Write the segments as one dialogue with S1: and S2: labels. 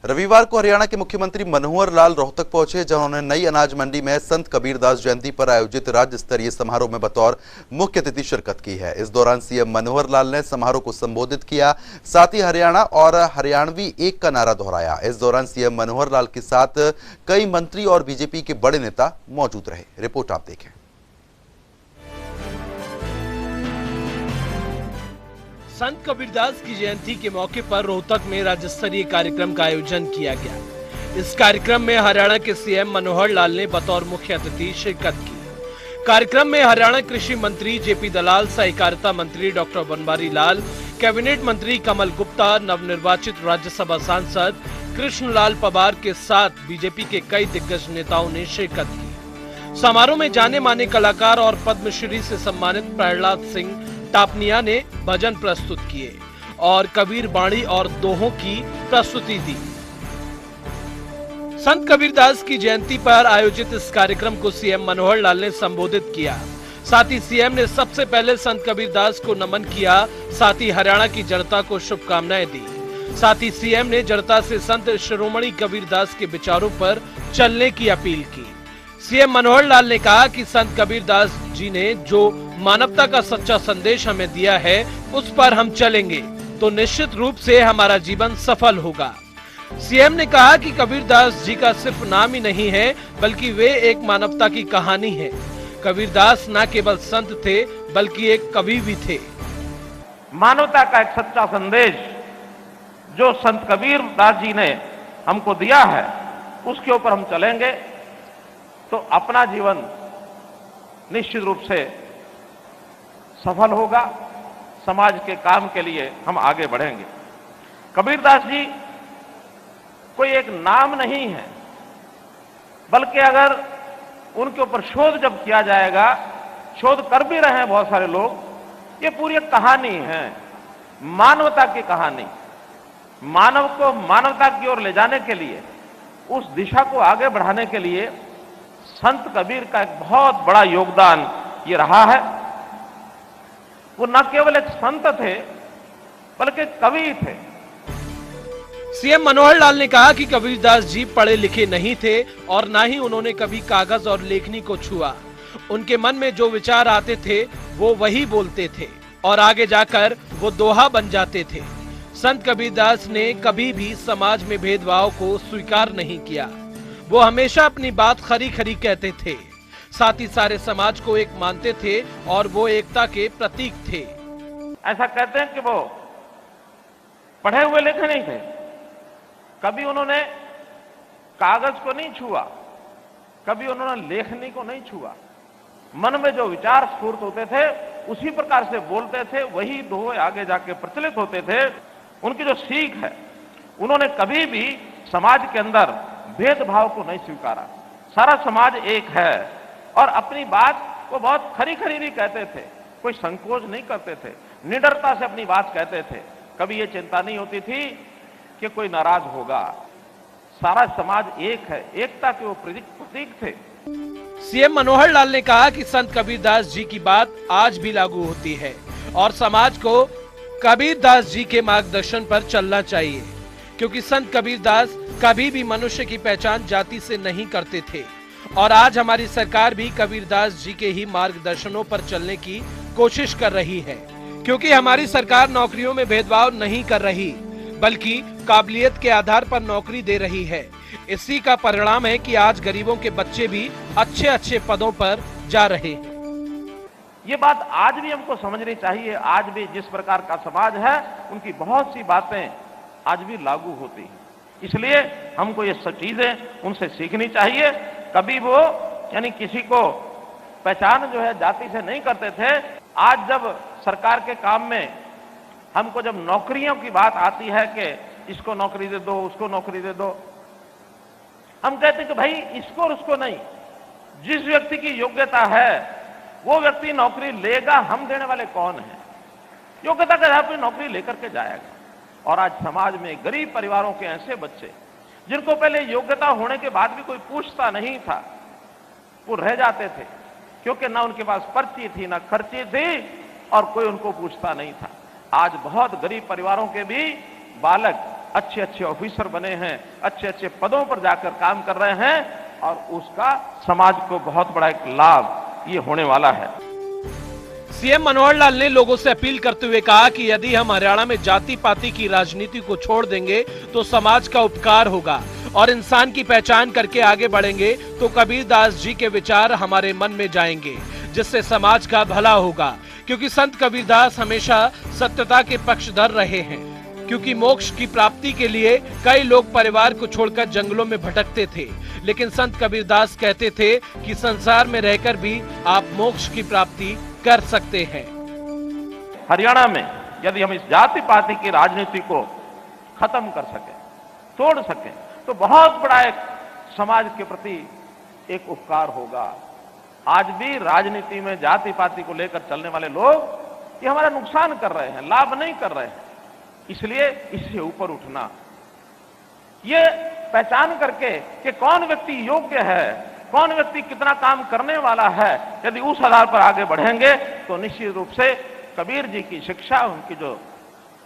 S1: रविवार को हरियाणा के मुख्यमंत्री मनोहर लाल रोहतक पहुंचे, जहां उन्होंने नई अनाज मंडी में संत कबीरदास जयंती पर आयोजित राज्य स्तरीय समारोह में बतौर मुख्य अतिथि शिरकत की है। इस दौरान सीएम मनोहर लाल ने समारोह को संबोधित किया, साथ ही हरियाणा और हरियाणवी एक का नारा दोहराया। इस दौरान सीएम मनोहर लाल के साथ कई मंत्री और बीजेपी के बड़े नेता मौजूद रहे। रिपोर्ट आप देखें।
S2: संत कबीरदास की जयंती के मौके पर रोहतक में राज्य स्तरीय कार्यक्रम का आयोजन किया गया। इस कार्यक्रम में हरियाणा के सीएम मनोहर लाल ने बतौर मुख्य अतिथि शिरकत की। कार्यक्रम में हरियाणा कृषि मंत्री जेपी दलाल, सहकारिता मंत्री डॉक्टर बनवारी लाल, कैबिनेट मंत्री कमल गुप्ता, नवनिर्वाचित राज्यसभा सांसद कृष्णलाल पवार के साथ बीजेपी के कई दिग्गज नेताओं ने शिरकत की। समारोह में जाने माने कलाकार और पद्मश्री से सम्मानित प्रहलाद सिंह टापनिया ने भजन प्रस्तुत किए और कबीर बाणी और दोहों की प्रस्तुति दी। संत कबीरदास की जयंती पर आयोजित इस कार्यक्रम को सीएम मनोहर लाल ने संबोधित किया। साथ ही सीएम ने सबसे पहले संत कबीरदास को नमन किया, साथ ही हरियाणा की जनता को शुभकामनाएं दी। साथ ही सीएम ने जनता से संत शिरोमणि कबीरदास के विचारों पर चलने की अपील की। सीएम मनोहर लाल ने कहा कि संत कबीरदास जी ने जो मानवता का सच्चा संदेश हमें दिया है, उस पर हम चलेंगे तो निश्चित रूप से हमारा जीवन सफल होगा। सीएम ने कहा कि कबीरदास जी का सिर्फ नाम ही नहीं है, बल्कि वे एक मानवता की कहानी है। कबीरदास न केवल संत थे, बल्कि एक कवि भी थे।
S3: मानवता का एक सच्चा संदेश जो संत कबीरदास जी ने हमको दिया है, उसके ऊपर हम चलेंगे तो अपना जीवन निश्चित रूप से सफल होगा। समाज के काम के लिए हम आगे बढ़ेंगे। कबीरदास जी कोई एक नाम नहीं है, बल्कि अगर उनके ऊपर शोध जब किया जाएगा, शोध कर भी रहे हैं बहुत सारे लोग, ये पूरी एक कहानी है, मानवता की कहानी। मानव को मानवता की ओर ले जाने के लिए, उस दिशा को आगे बढ़ाने के लिए संत कबीर का एक बहुत बड़ा योगदान ये रहा है। वो न केवल एक संत थे, बल्कि कवि थे।
S2: सीएम मनोहर लाल ने कहा कि कबीरदास जी पढ़े लिखे नहीं थे और ना ही उन्होंने कभी कागज और लेखनी को छुआ। उनके मन में जो विचार आते थे वो वही बोलते थे और आगे जाकर वो दोहा बन जाते थे। संत कबीरदास ने कभी भी समाज में भेदभाव को स्वीकार नहीं किया। वो हमेशा अपनी बात खरी खरी कहते थे, साथ ही सारे समाज को एक मानते थे और वो एकता के प्रतीक थे।
S3: ऐसा कहते हैं कि वो पढ़े हुए लिखे नहीं थे, कभी उन्होंने कागज को नहीं छुआ, कभी उन्होंने लेखनी को नहीं छुआ। मन में जो विचार स्फूर्त होते थे उसी प्रकार से बोलते थे, वही दोहे आगे जाके प्रचलित होते थे। उनकी जो सीख है, उन्होंने कभी भी समाज के अंदर भेदभाव को नहीं स्वीकारा। सारा समाज एक है और अपनी बात को बहुत खरी खरी भी कहते थे, कोई संकोच नहीं करते थे, निडरता से अपनी बात कहते थे। कभी ये चिंता नहीं होती थी कि कोई नाराज होगा। सारा समाज एक है, एकता के वो प्रतीक थे।
S2: सीएम मनोहर लाल ने कहा कि संत कबीरदास जी की बात आज भी लागू होती है और समाज को कबीरदास जी के मार्गदर्शन पर चलना चाहिए, क्योंकि संत कबीरदास कभी भी मनुष्य की पहचान जाति से नहीं करते थे और आज हमारी सरकार भी कबीरदास जी के ही मार्गदर्शनों पर चलने की कोशिश कर रही है, क्योंकि हमारी सरकार नौकरियों में भेदभाव नहीं कर रही, बल्कि काबिलियत के आधार पर नौकरी दे रही है। इसी का परिणाम है कि आज गरीबों के बच्चे भी अच्छे अच्छे पदों पर जा रहे हैं।
S3: ये बात आज भी हमको समझनी चाहिए। आज भी जिस प्रकार का समाज है, उनकी बहुत सी बातें आज भी लागू होती हैं। इसलिए हमको ये सब चीजें उनसे सीखनी चाहिए। कभी वो यानी किसी को पहचान जो है जाति से नहीं करते थे। आज जब सरकार के काम में हमको जब नौकरियों की बात आती है कि इसको नौकरी दे दो, उसको नौकरी दे दो, हम कहते हैं कि भाई इसको और उसको नहीं, जिस व्यक्ति की योग्यता है वो व्यक्ति नौकरी लेगा। हम देने वाले कौन है? योग्यता के आधार पर नौकरी लेकर के जाएगा। और आज समाज में गरीब परिवारों के ऐसे बच्चे जिनको पहले योग्यता होने के बाद भी कोई पूछता नहीं था, वो रह जाते थे, क्योंकि ना उनके पास पर्ची थी, ना खर्ची थी और कोई उनको पूछता नहीं था। आज बहुत गरीब परिवारों के भी बालक अच्छे अच्छे ऑफिसर बने हैं, अच्छे अच्छे पदों पर जाकर काम कर रहे हैं और उसका समाज को बहुत बड़ा एक लाभ ये होने वाला है।
S2: सीएम मनोहर लाल ने लोगों से अपील करते हुए कहा कि यदि हम हरियाणा में जाति पाति की राजनीति को छोड़ देंगे तो समाज का उपकार होगा और इंसान की पहचान करके आगे बढ़ेंगे तो कबीरदास जी के विचार हमारे मन में जाएंगे, जिससे समाज का भला होगा। क्योंकि संत कबीरदास हमेशा सत्यता के पक्षधर रहे हैं। क्योंकि मोक्ष की प्राप्ति के लिए कई लोग परिवार को छोड़कर जंगलों में भटकते थे, लेकिन संत कबीरदास कहते थे कि संसार में रहकर भी आप मोक्ष की प्राप्ति कर सकते हैं।
S3: हरियाणा में यदि हम इस जाति पाति की राजनीति को खत्म कर सके, तोड़ सके, तो बहुत बड़ा एक समाज के प्रति एक उपकार होगा। आज भी राजनीति में जाति पाति को लेकर चलने वाले लोग ये हमारा नुकसान कर रहे हैं, लाभ नहीं कर रहे हैं। इसलिए इससे ऊपर उठना, ये पहचान करके कि कौन व्यक्ति योग्य है, कौन व्यक्ति कितना काम करने वाला है, यदि उस आधार पर आगे बढ़ेंगे तो निश्चित रूप से कबीर जी की शिक्षा,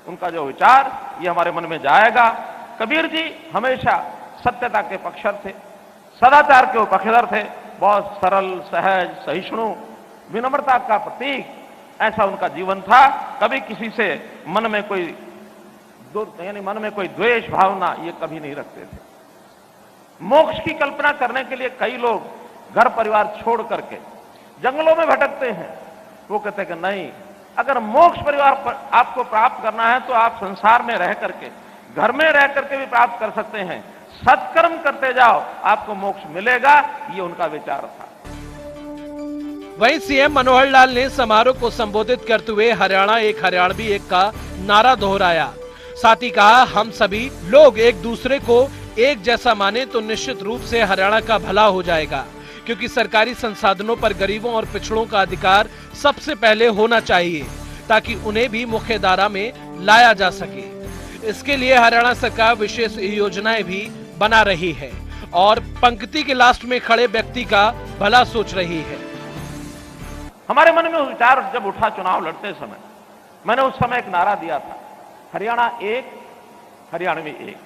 S3: उनका जो विचार ये हमारे मन में जाएगा। कबीर जी हमेशा सत्यता के पक्षधर थे, सदाचार के पक्षधर थे, बहुत सरल, सहज, सहिष्णु, विनम्रता का प्रतीक, ऐसा उनका जीवन था। कभी किसी से मन में कोई द्वेष भावना ये कभी नहीं रखते थे। मोक्ष की कल्पना करने के लिए कई लोग घर परिवार छोड़ करके जंगलों में भटकते हैं। वो कहते हैं कि नहीं, अगर मोक्ष परिवार आपको प्राप्त करना है तो आप संसार में रह करके, घर में रह करके भी प्राप्त कर सकते हैं। सत्कर्म करते जाओ, आपको मोक्ष मिलेगा, ये उनका विचार था।
S2: वहीं सीएम मनोहर लाल ने समारोह को संबोधित करते हुए हरियाणा एक हरियाणवी एक का नारा दोहराया। साथ ही कहा, हम सभी लोग एक दूसरे को एक जैसा माने तो निश्चित रूप से हरियाणा का भला हो जाएगा। क्योंकि सरकारी संसाधनों पर गरीबों और पिछड़ों का अधिकार सबसे पहले होना चाहिए, ताकि उन्हें भी मुख्य धारा में लाया जा सके। इसके लिए हरियाणा सरकार विशेष योजनाएं भी बना रही है और पंक्ति के लास्ट में खड़े व्यक्ति का भला सोच रही है।
S3: हमारे मन में विचार जब उठा चुनाव लड़ते समय, मैंने उस समय एक नारा दिया था, हरियाणा एक, हरियाणवी एक।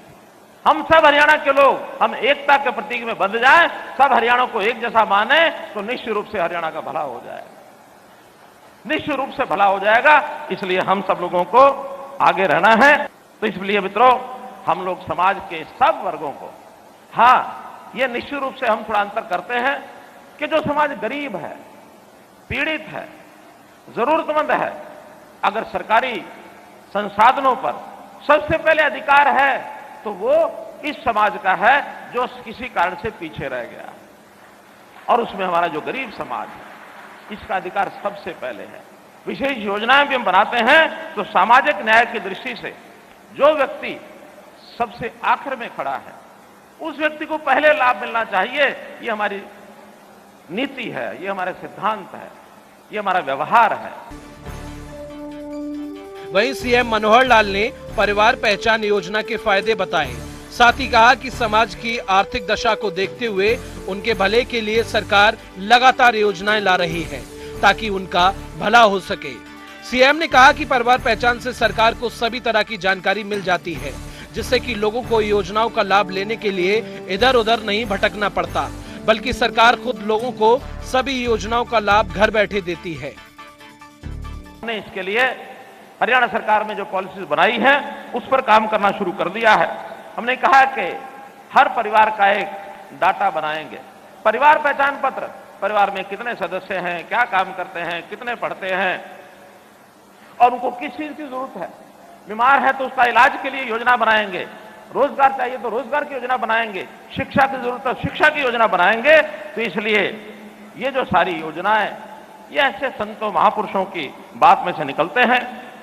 S3: हम सब हरियाणा के लोग, हम एकता के प्रतीक में बंध जाएं, सब हरियाणा को एक जैसा माने तो निश्चित रूप से हरियाणा का भला हो जाएगा, निश्चित रूप से भला हो जाएगा। इसलिए हम सब लोगों को आगे रहना है। तो इसलिए मित्रों, हम लोग समाज के सब वर्गों को, हाँ, ये निश्चित रूप से हम थोड़ा अंतर करते हैं कि जो समाज गरीब है, पीड़ित है, जरूरतमंद है, अगर सरकारी संसाधनों पर सबसे पहले अधिकार है तो वो इस समाज का है जो किसी कारण से पीछे रह गया। और उसमें हमारा जो गरीब समाज है, इसका अधिकार सबसे पहले है। विशेष योजनाएं भी हम बनाते हैं तो सामाजिक न्याय की दृष्टि से जो व्यक्ति सबसे आखिर में खड़ा है, उस व्यक्ति को पहले लाभ मिलना चाहिए। ये हमारी नीति है, ये हमारे सिद्धांत है, ये हमारा व्यवहार है।
S2: वहीं सीएम मनोहर लाल ने परिवार पहचान योजना के फायदे बताए। साथ ही कहा कि समाज की आर्थिक दशा को देखते हुए उनके भले के लिए सरकार लगातार योजनाएं ला रही है ताकि उनका भला हो सके। सीएम ने कहा कि परिवार पहचान से सरकार को सभी तरह की जानकारी मिल जाती है, जिससे कि लोगों को योजनाओं का लाभ लेने के लिए इधर उधर नहीं भटकना पड़ता, बल्कि सरकार खुद लोगों को सभी योजनाओं का लाभ घर बैठे देती है।
S3: इसके लिए हरियाणा सरकार में जो पॉलिसीज बनाई है उस पर काम करना शुरू कर दिया है। हमने कहा कि हर परिवार का एक डाटा बनाएंगे, परिवार पहचान पत्र, परिवार में कितने सदस्य हैं, क्या काम करते हैं, कितने पढ़ते हैं और उनको किस चीज की जरूरत है। बीमार है तो उसका इलाज के लिए योजना बनाएंगे, रोजगार चाहिए तो रोजगार की योजना बनाएंगे, शिक्षा की जरूरत है शिक्षा की योजना बनाएंगे। तो इसलिए ये जो सारी योजनाएं ये ऐसे संतों महापुरुषों की बात में से निकलते हैं।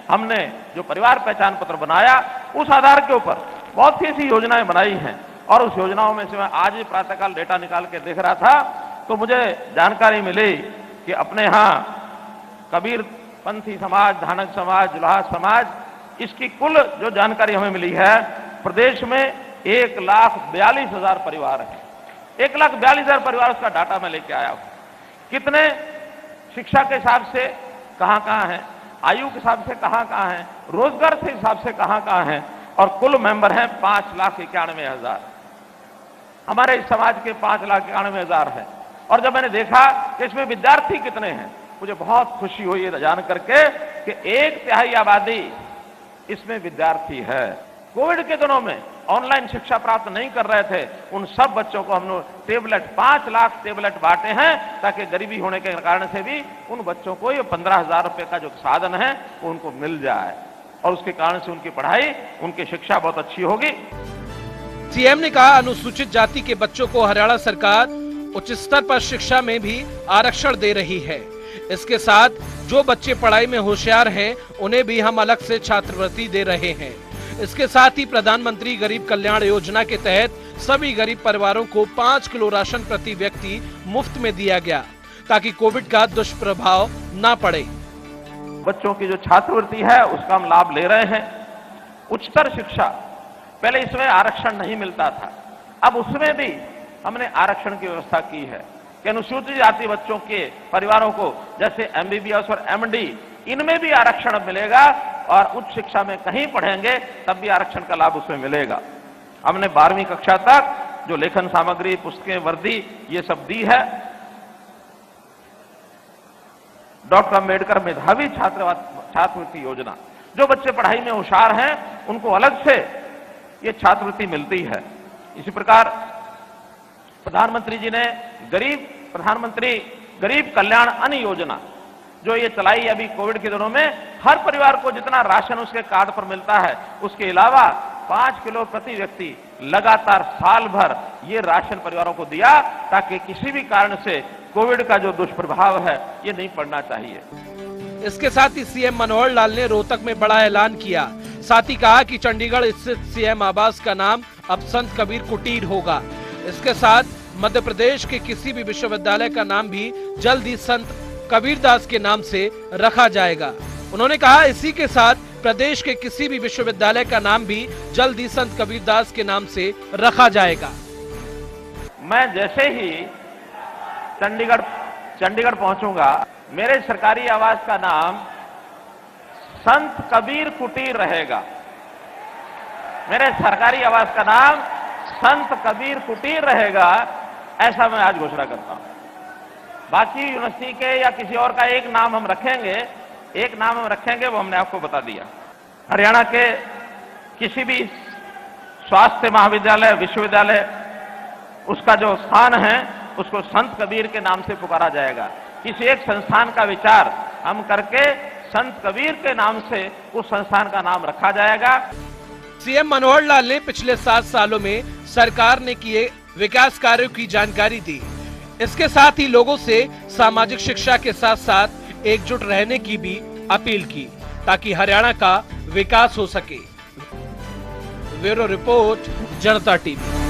S3: हमने जो परिवार पहचान पत्र बनाया उस आधार के ऊपर बहुत सी ऐसी योजनाएं बनाई हैं और उस योजनाओं में से मैं आज ही प्रातःकाल डेटा निकाल के देख रहा था तो मुझे जानकारी मिली कि अपने यहाँ कबीर पंथी समाज, धानक समाज, जुलाहा समाज, इसकी कुल जो जानकारी हमें मिली है, प्रदेश में 1,42,000 परिवार है। 1,42,000 परिवार, उसका डाटा मैं लेके आया हूं। कितने शिक्षा के हिसाब से कहां-कहां है, आयु के हिसाब से कहां-कहां है, रोजगार के हिसाब से कहां-कहां है, और कुल मेंबर हैं 5,91,000। हमारे इस समाज के 5,91,000 हैं। और जब मैंने देखा कि इसमें विद्यार्थी कितने हैं, मुझे बहुत खुशी हुई ये जान करके कि 1/3 आबादी इसमें विद्यार्थी है। कोविड के दिनों में ऑनलाइन शिक्षा प्राप्त नहीं कर रहे थे, उन सब बच्चों को हमने टेबलेट 5 लाख टेबलेट बांटे हैं, ताकि गरीबी होने के कारण से भी उन बच्चों को ये 15,000 रुपए का जो साधन है वो उनको मिल जाए, और उसके कारण से उनकी पढ़ाई, उनकी शिक्षा बहुत अच्छी होगी।
S2: सीएम ने कहा, अनुसूचित जाति के बच्चों को हरियाणा सरकार उच्च स्तर पर शिक्षा में भी आरक्षण दे रही है। इसके साथ जो बच्चे पढ़ाई में होशियार हैं, उन्हें भी हम अलग से छात्रवृत्ति दे रहे हैं। इसके साथ ही प्रधानमंत्री गरीब कल्याण योजना के तहत सभी गरीब परिवारों को 5 किलो राशन प्रति व्यक्ति मुफ्त में दिया गया, ताकि कोविड का दुष्प्रभाव न पड़े।
S3: बच्चों की जो छात्रवृत्ति है उसका हम लाभ ले रहे हैं। उच्चतर शिक्षा, पहले इसमें आरक्षण नहीं मिलता था, अब उसमें भी हमने आरक्षण की व्यवस्था की है कि अनुसूचित जाति बच्चों के परिवारों को, जैसे एमबीबीएस और एमडी, इनमें भी आरक्षण मिलेगा, और उच्च शिक्षा में कहीं पढ़ेंगे तब भी आरक्षण का लाभ उसमें मिलेगा। हमने 12वीं कक्षा तक जो लेखन सामग्री, पुस्तकें, वर्दी, ये सब दी है। डॉक्टर अंबेडकर मेधावी छात्रवृत्ति योजना, जो बच्चे पढ़ाई में होशियार हैं उनको अलग से ये छात्रवृत्ति मिलती है। इसी प्रकार प्रधानमंत्री जी ने प्रधानमंत्री गरीब कल्याण अन्न योजना जो ये चलाई अभी कोविड के दिनों में, हर परिवार को जितना राशन उसके कार्ड पर मिलता है, उसके अलावा 5 किलो प्रति व्यक्ति लगातार साल भर ये राशन परिवारों को दिया, ताकि किसी भी कारण से कोविड का जो दुष्प्रभाव है ये नहीं पड़ना चाहिए।
S2: इसके साथ ही सीएम मनोहर लाल ने रोहतक में बड़ा ऐलान किया। साथ ही कहा कि चंडीगढ़ स्थित सीएम आवास का नाम अब संत कबीर कुटीर होगा। इसके साथ मध्य प्रदेश के किसी भी विश्वविद्यालय का नाम भी जल्द ही संत कबीरदास के नाम से रखा जाएगा। उन्होंने कहा, इसी के साथ प्रदेश के किसी भी विश्वविद्यालय का नाम भी जल्द ही संत कबीरदास के नाम से रखा जाएगा।
S3: मैं जैसे ही चंडीगढ़ पहुंचूंगा, मेरे सरकारी आवास का नाम संत कबीर कुटीर रहेगा। मेरे सरकारी आवास का नाम संत कबीर कुटीर रहेगा, ऐसा मैं आज घोषणा करता हूं। बाकी यूनिवर्सिटी के या किसी और का एक नाम हम रखेंगे, वो हमने आपको बता दिया। हरियाणा के किसी भी स्वास्थ्य महाविद्यालय, विश्वविद्यालय, उसका जो स्थान है उसको संत कबीर के नाम से पुकारा जाएगा। किसी एक संस्थान का विचार हम करके संत कबीर के नाम से उस संस्थान का नाम रखा जाएगा।
S2: सीएम मनोहर लाल ने पिछले 7 सालों में सरकार ने किए विकास कार्यों की जानकारी दी। इसके साथ ही लोगों से सामाजिक शिक्षा के साथ साथ एकजुट रहने की भी अपील की, ताकि हरियाणा का विकास हो सके। ब्यूरो रिपोर्ट, जनता टीवी।